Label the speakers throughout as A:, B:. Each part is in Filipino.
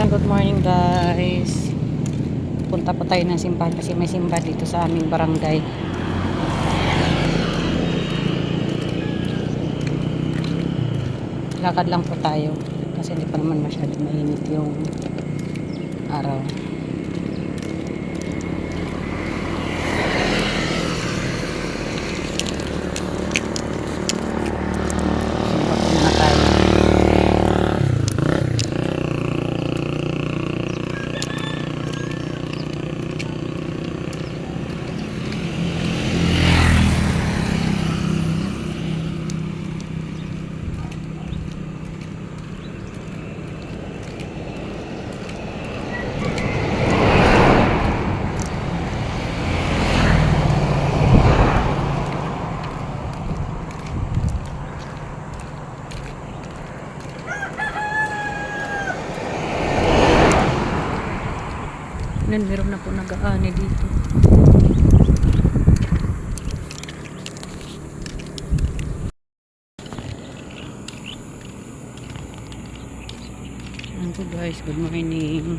A: Good morning guys. Punta po tayo ng simbahan kasi may simba dito sa aming barangay. Lakad lang po tayo kasi hindi pa naman masyado mainit yung araw. Simba po muna tayo. Meron na po nag-aani dito. So guys, good morning.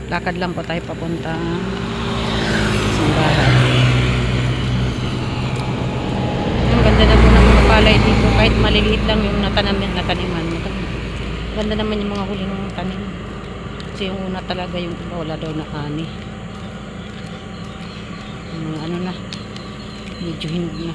A: Lakad lang po tayo papuntang simbahan. Ang ganda na po ng mga palay dito, kahit maliliit lang yung nataniman. Ganda naman yung mga huling tanim. Kasi yung una talaga yung iba wala daw na ani. Ano na, medyo hinog na.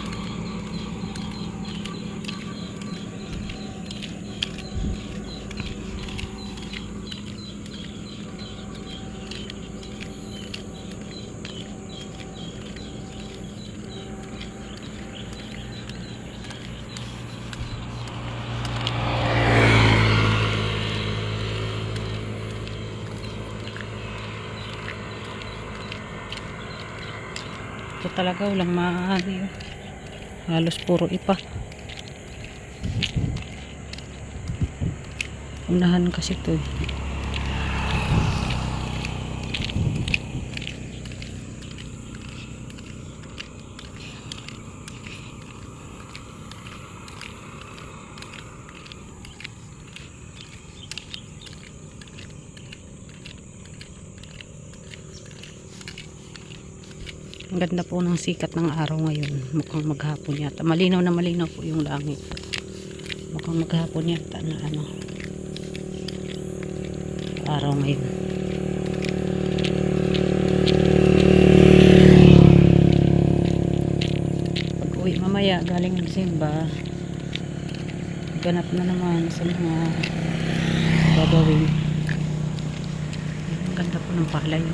A: Ito talaga walang maaari. Halos puro ipa. Unahan kasi ito eh. Ang ganda po ng sikat ng araw ngayon. Mukhang maghapon yata. Malinaw na malinaw po yung langit. Mukhang maghapon yata na ano. Araw ngayon. Pag uwi mamaya galing ng simba, ganap na naman sa mga gagawin. Ang ganda po ng palay.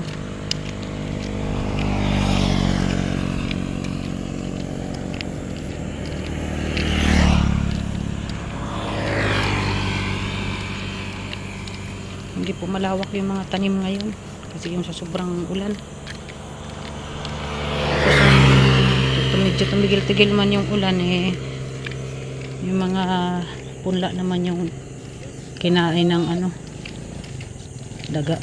A: Hindi po malawak yung mga tanim ngayon kasi yung sa sobrang ulan. Tapos medyo tumigil-tigil man yung ulan eh, yung mga punla naman yung kinain ng ano, daga.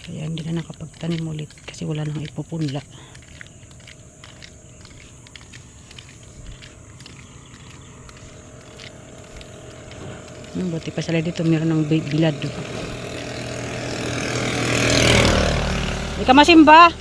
A: Kaya hindi na nakapagtanim ulit kasi wala nang ipupunla. Buti pa sila dito meron ng bilad. Hindi ka masimba?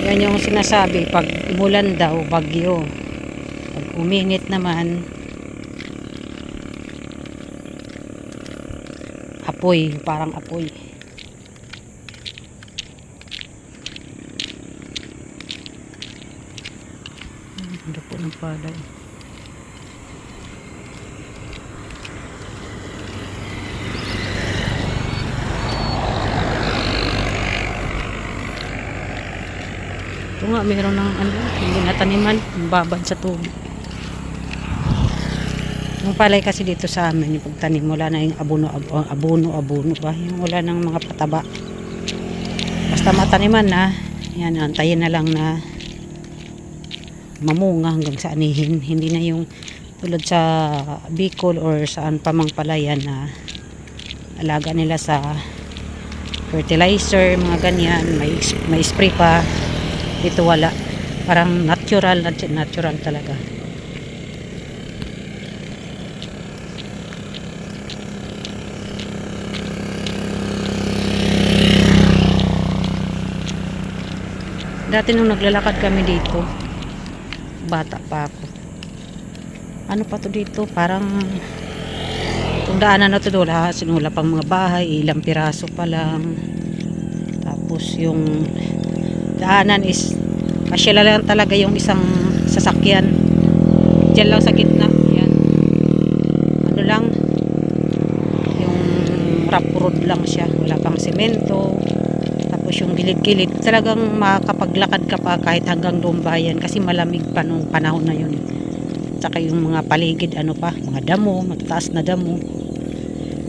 A: Yan yung sinasabi, pag umulan daw, bagyo. Pag uminit naman, apoy, parang apoy. Ganda po ng palay. nga, mayroon ng ano, hindi nataniman, babad sa tubig. Yung palay kasi dito sa amin, yung pagtanim, wala na yung abono ba? Yung wala ng mga pataba. Basta mataniman na, yan, antayin na lang na mamunga hanggang sa anihin. Hindi na yung tulad sa Bicol or saan pa mang palayan na alaga nila sa fertilizer, mga ganyan, may spray pa. Dito wala. Parang natural talaga. Dati nung naglalakad kami dito, bata pa ako. Ano pa to dito? Parang kung daanan na to, wala sinula pang mga bahay, ilang piraso pa lang. Tapos yung daanan is kasya lang talaga yung isang sasakyan. Diyan lang sa gitna. Yan. Ano lang, yung rough road lang siya. Wala pang semento. Tapos yung gilid-gilid, talagang makapaglakad ka pa kahit hanggang Dumbayan kasi malamig pa nung panahon na yun. Tsaka yung mga paligid, ano pa, mga damo, mataas na damo.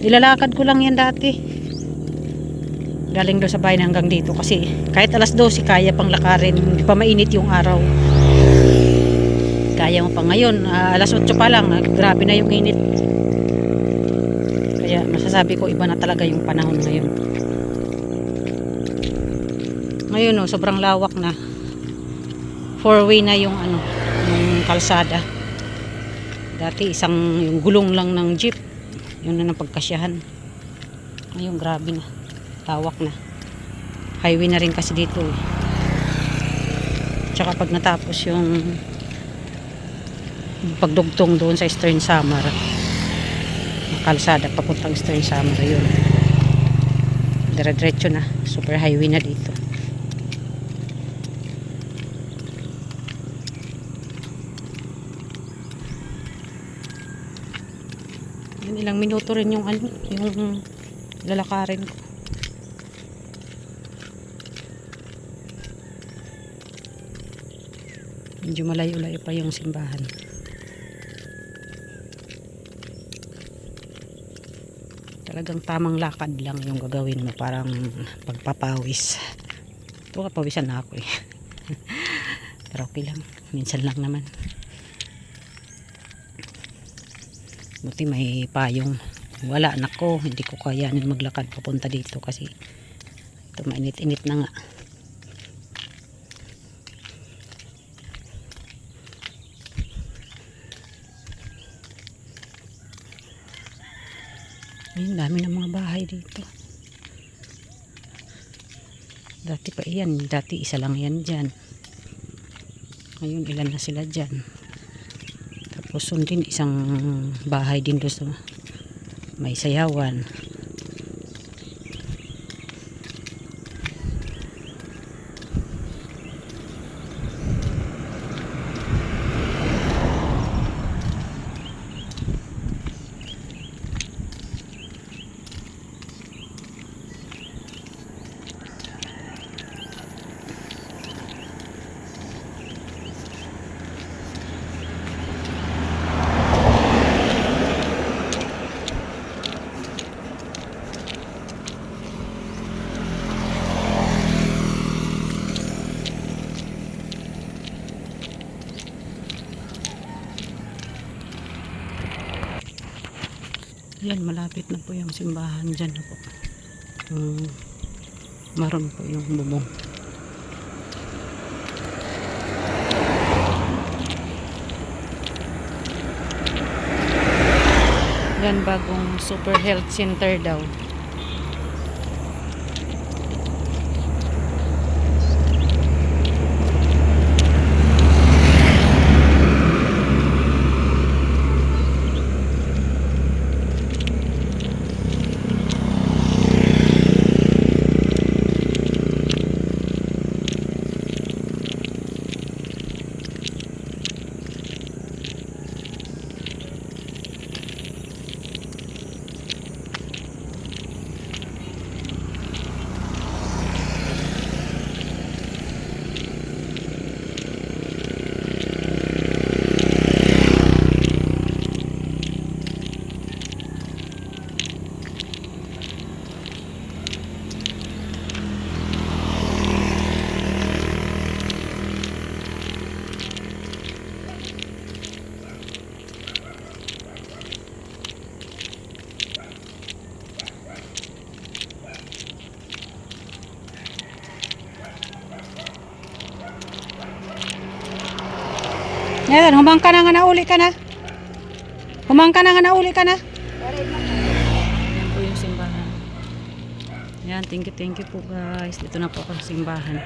A: Nilalakad ko lang yan dati. Galing doon sa bayan hanggang dito kasi kahit alas 12 kaya pang lakarin, hindi pa mainit yung araw. Kaya mo pa ngayon, alas 8 pa lang, grabe na yung init. Kaya masasabi ko iba na talaga yung panahon ngayon. Ngayon sobrang lawak na. 4-way na yung ano, yung kalsada. Dati isang yung gulong lang ng jeep. Yun na napagkasyahan. Ngayon grabe na. Lawak na. Highway na rin kasi dito eh. Tsaka pag natapos yung pagdugtong doon sa Eastern Samar, kalsada papuntang Eastern Samar, yun. Dire-diretso na. Super highway na dito. Ilang minuto rin yung ano, yung lalakarin ko. Medyo malayo-layo pa yung simbahan. Talagang tamang lakad lang yung gagawin mo, parang pagpapawis. Ito pawisan na ako eh. Pero okay lang, minsan lang naman. Buti may payong. Wala, nako, hindi ko kayanin maglakad papunta dito kasi ito mainit-init na nga. Ayun, dami ng mga bahay dito. Dati pa iyan, dati isa lang yan dyan. Ngayon ilan na sila dyan. Tapos sundin isang bahay din doon sa may sayawan. Yan, malapit na po yung simbahan dyan po. Maroon po yung bubong. Yan, bagong Super Health Center daw. Yan, humang ka na nga nauli ka na. Humang ka na nga nauli ka na. Yan po yung simbahan. Yan, thank you po guys. Dito na po ako sa simbahan.